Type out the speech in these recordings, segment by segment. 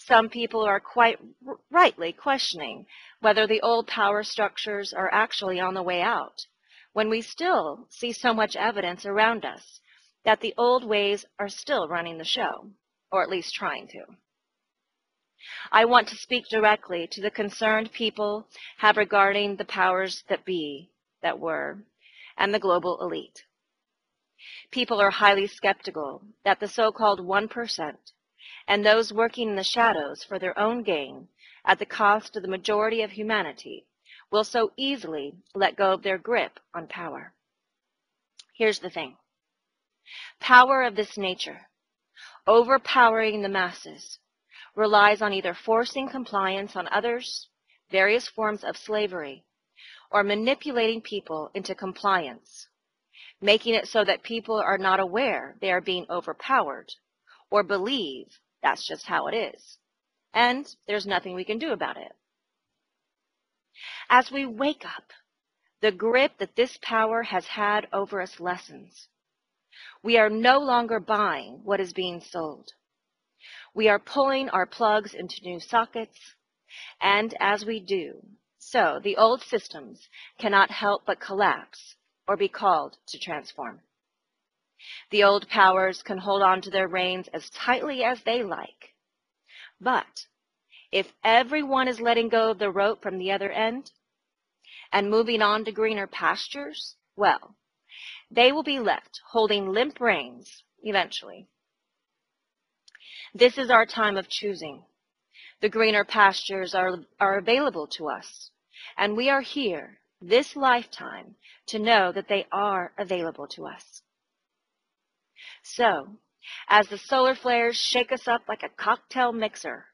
Some people are quite rightly questioning whether the old power structures are actually on the way out, when we still see so much evidence around us that the old ways are still running the show, or at least trying to. I want to speak directly to the concerned people have regarding the powers that be, that were, and the global elite. People are highly skeptical that the so-called 1% and those working in the shadows for their own gain at the cost of the majority of humanity will so easily let go of their grip on power. Here's the thing. Power of this nature, overpowering the masses, relies on either forcing compliance on others, various forms of slavery, or manipulating people into compliance, making it so that people are not aware they are being overpowered or believe that's just how it is, and there's nothing we can do about it. As we wake up, the grip that this power has had over us lessens. We are no longer buying what is being sold. We are pulling our plugs into new sockets, and as we do, so the old systems cannot help but collapse or be called to transform. The old powers can hold on to their reins as tightly as they like. But if everyone is letting go of the rope from the other end and moving on to greener pastures, well, they will be left holding limp reins eventually. This is our time of choosing. The greener pastures are available to us, and we are here this lifetime to know that they are available to us. So, as the solar flares shake us up like a cocktail mixer,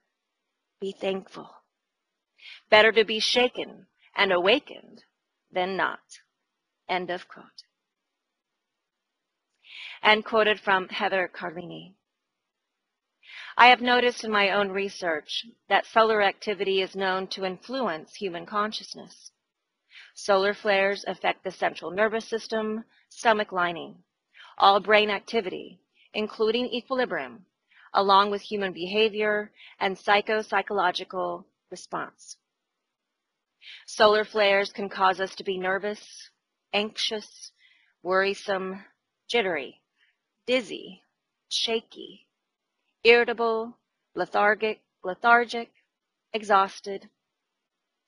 be thankful. Better to be shaken and awakened than not. End of quote. And quoted from Heather Carlini. I have noticed in my own research that solar activity is known to influence human consciousness. Solar flares affect the central nervous system, stomach lining, all brain activity, including equilibrium, along with human behavior and psychological response. Solar flares can cause us to be nervous, anxious, worrisome, jittery, dizzy, shaky, irritable, lethargic, exhausted,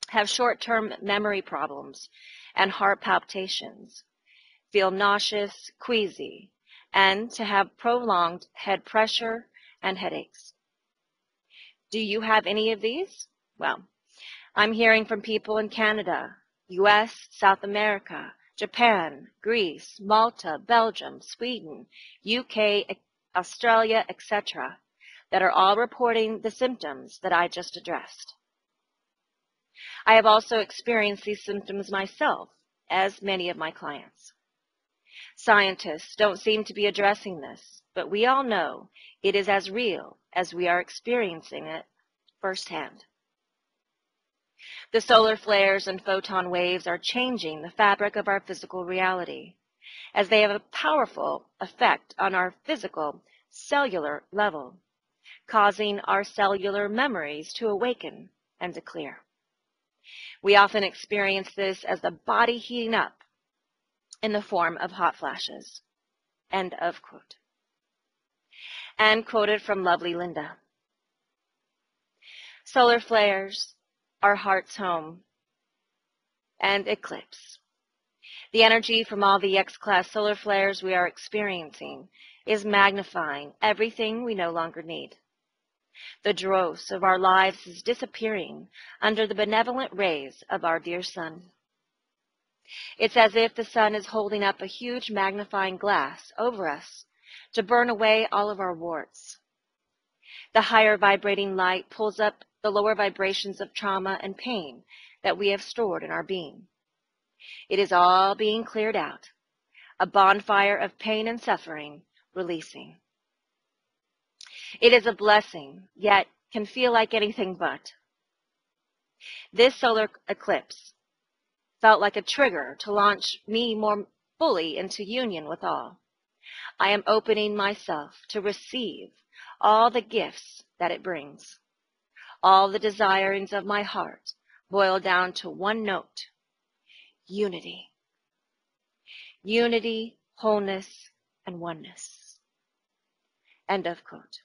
have short-term memory problems and heart palpitations, feel nauseous, queasy, and to have prolonged head pressure and headaches. Do you have any of these? Well, I'm hearing from people in Canada, US, South America, Japan, Greece, Malta, Belgium, Sweden, UK, Australia, etc., that are all reporting the symptoms that I just addressed. I have also experienced these symptoms myself, as many of my clients. Scientists don't seem to be addressing this, but we all know it is as real as we are experiencing it firsthand. The solar flares and photon waves are changing the fabric of our physical reality, as they have a powerful effect on our physical cellular level, causing our cellular memories to awaken and to clear. We often experience this as the body heating up in the form of hot flashes. End of quote. And quoted from lovely Linda. Solar flares, our heart's home, and eclipse. The energy from all the X-class solar flares we are experiencing is magnifying everything we no longer need. The dross of our lives is disappearing under the benevolent rays of our dear sun. It's as if the sun is holding up a huge magnifying glass over us to burn away all of our warts. The higher vibrating light pulls up the lower vibrations of trauma and pain that we have stored in our being. It is all being cleared out, a bonfire of pain and suffering releasing. It is a blessing, yet can feel like anything but. This solar eclipse felt like a trigger to launch me more fully into union with all. I am opening myself to receive all the gifts that it brings. All the desirings of my heart boil down to one note: unity. Unity, wholeness, and oneness. End of quote.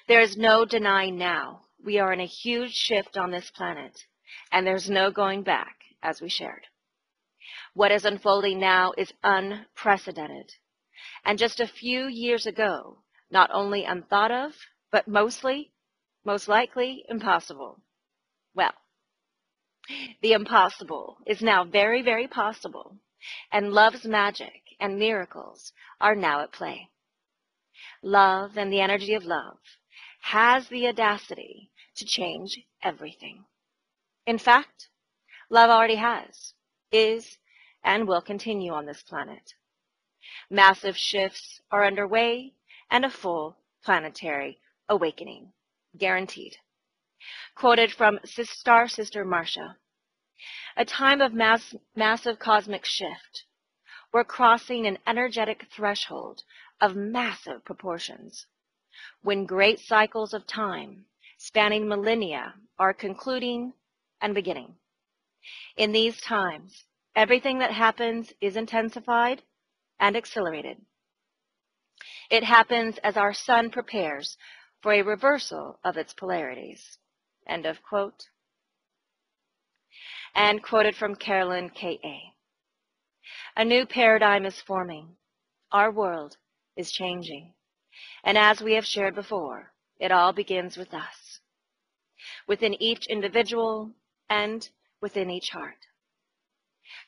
There is no denying now we are in a huge shift on this planet, and there's no going back, as we shared. What is unfolding now is unprecedented, and just a few years ago, not only unthought of, but most likely impossible. Well, the impossible is now very, very possible, and love's magic and miracles are now at play. Love and the energy of love has the audacity to change everything. In fact, love already has, is, and will continue on this planet. Massive shifts are underway and a full planetary awakening, guaranteed. Quoted from Star Sister Marcia, a time of massive cosmic shift. We're crossing an energetic threshold of massive proportions, when great cycles of time spanning millennia are concluding and beginning. In these times, everything that happens is intensified and accelerated. It happens as our sun prepares for a reversal of its polarities. End of quote. And quoted from Carolyn K.A. A new paradigm is forming. Our world is changing. And as we have shared before, it all begins with us, within each individual and within each heart.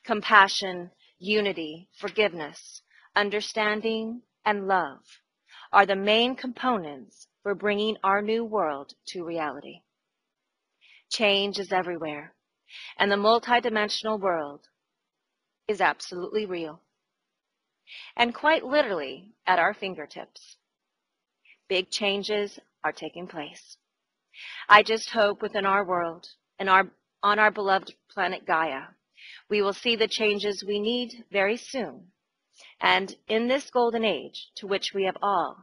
Compassion, unity, forgiveness, understanding, and love are the main components for bringing our new world to reality. Change is everywhere, and the multidimensional world is absolutely real, and quite literally at our fingertips. Big changes are taking place. I just hope within our world and on our beloved planet Gaia, we will see the changes we need very soon, and in this golden age to which we have all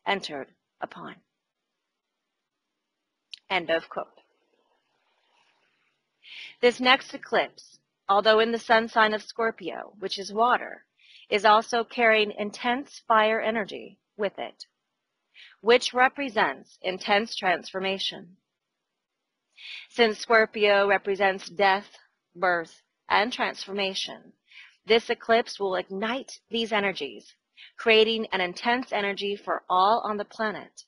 entered upon. End of quote. This next eclipse, although in the sun sign of Scorpio, which is water, is also carrying intense fire energy with it, which represents intense transformation. Since Scorpio represents death, birth, and transformation, this eclipse will ignite these energies, creating an intense energy for all on the planet,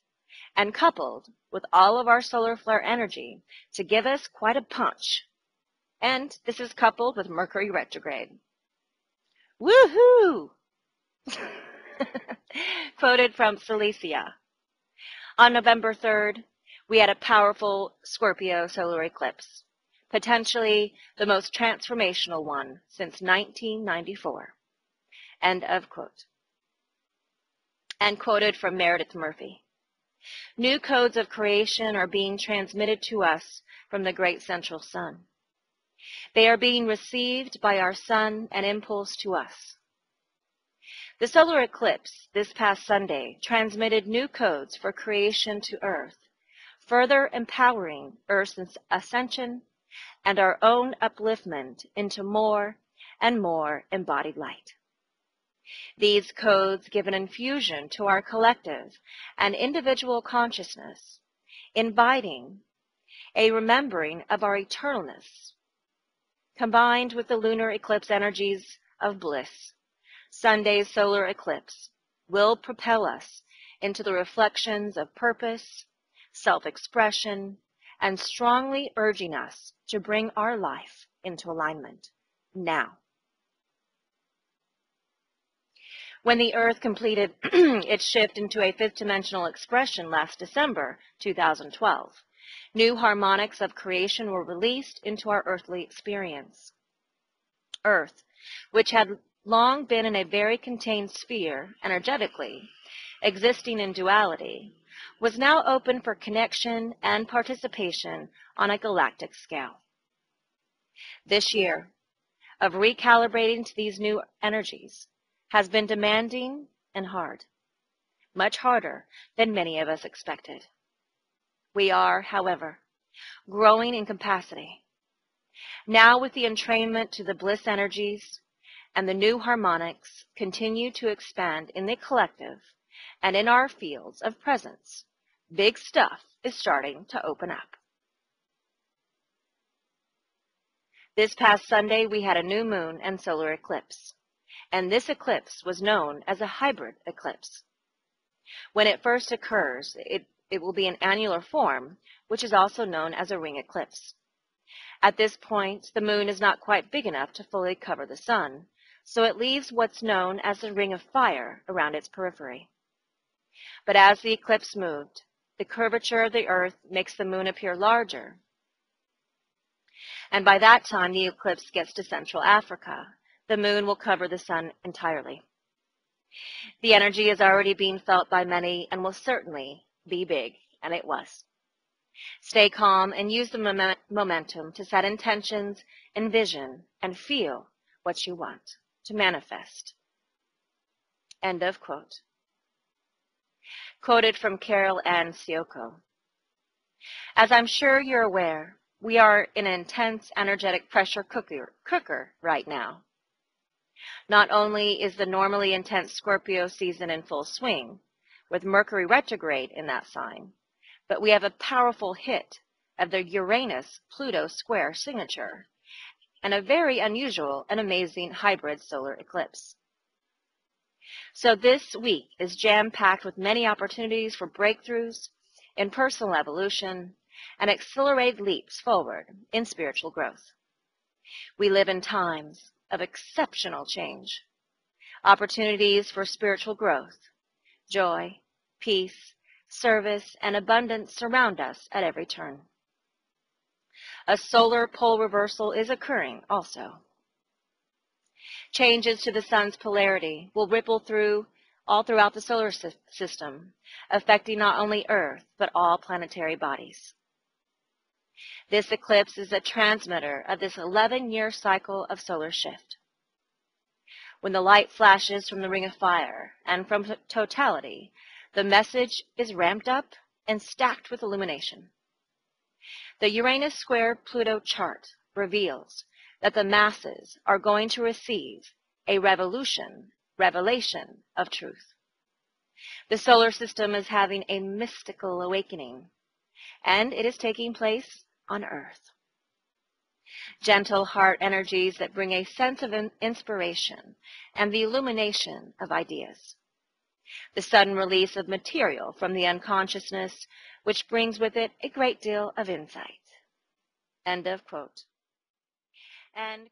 and coupled with all of our solar flare energy to give us quite a punch. And this is coupled with Mercury retrograde. Woohoo! Quoted from Cilicia. On November 3rd, we had a powerful Scorpio solar eclipse, potentially the most transformational one since 1994. End of quote. And quoted from Meredith Murphy. New codes of creation are being transmitted to us from the great central sun. They are being received by our sun and impulse to us. The solar eclipse this past Sunday transmitted new codes for creation to Earth, further empowering Earth's ascension and our own upliftment into more and more embodied light. These codes give an infusion to our collective and individual consciousness, inviting a remembering of our eternalness. Combined with the lunar eclipse energies of bliss, Sunday's solar eclipse will propel us into the reflections of purpose, self-expression, and strongly urging us to bring our life into alignment now. When the Earth completed its shift into a fifth-dimensional expression last December 2012, new harmonics of creation were released into our earthly experience. Earth, which had long been in a very contained sphere energetically, existing in duality, was now open for connection and participation on a galactic scale. This year of recalibrating to these new energies has been demanding and hard, much harder than many of us expected. We are, however, growing in capacity. Now with the entrainment to the bliss energies and the new harmonics continue to expand in the collective and in our fields of presence, big stuff is starting to open up. This past Sunday, we had a new moon and solar eclipse, and this eclipse was known as a hybrid eclipse. When it first occurs, it will be in annular form, which is also known as a ring eclipse. At this point, the moon is not quite big enough to fully cover the sun, so it leaves what's known as a ring of fire around its periphery. But as the eclipse moved, the curvature of the Earth makes the moon appear larger. And by that time the eclipse gets to Central Africa, the moon will cover the sun entirely. The energy is already being felt by many and will certainly be big, and it was. Stay calm and use the momentum to set intentions, envision, and feel what you want to manifest. End of quote. Quoted from Carol Ann Sioko. As I'm sure you're aware, we are in an intense energetic pressure cooker right now. Not only is the normally intense Scorpio season in full swing, with Mercury retrograde in that sign, but we have a powerful hit of the Uranus-Pluto square signature and a very unusual and amazing hybrid solar eclipse. So this week is jam-packed with many opportunities for breakthroughs in personal evolution and accelerated leaps forward in spiritual growth. We live in times of exceptional change, opportunities for spiritual growth, joy, peace, service, and abundance surround us at every turn. A solar pole reversal is occurring also. Changes to the sun's polarity will ripple all throughout the solar system, affecting not only Earth, but all planetary bodies. This eclipse is a transmitter of this 11-year cycle of solar shift. When the light flashes from the ring of fire and from totality, the message is ramped up and stacked with illumination. The Uranus square Pluto chart reveals that the masses are going to receive a revelation of truth. The solar system is having a mystical awakening, and it is taking place on Earth. Gentle heart energies that bring a sense of inspiration and the illumination of ideas. The sudden release of material from the unconsciousness, which brings with it a great deal of insight. End of quote. And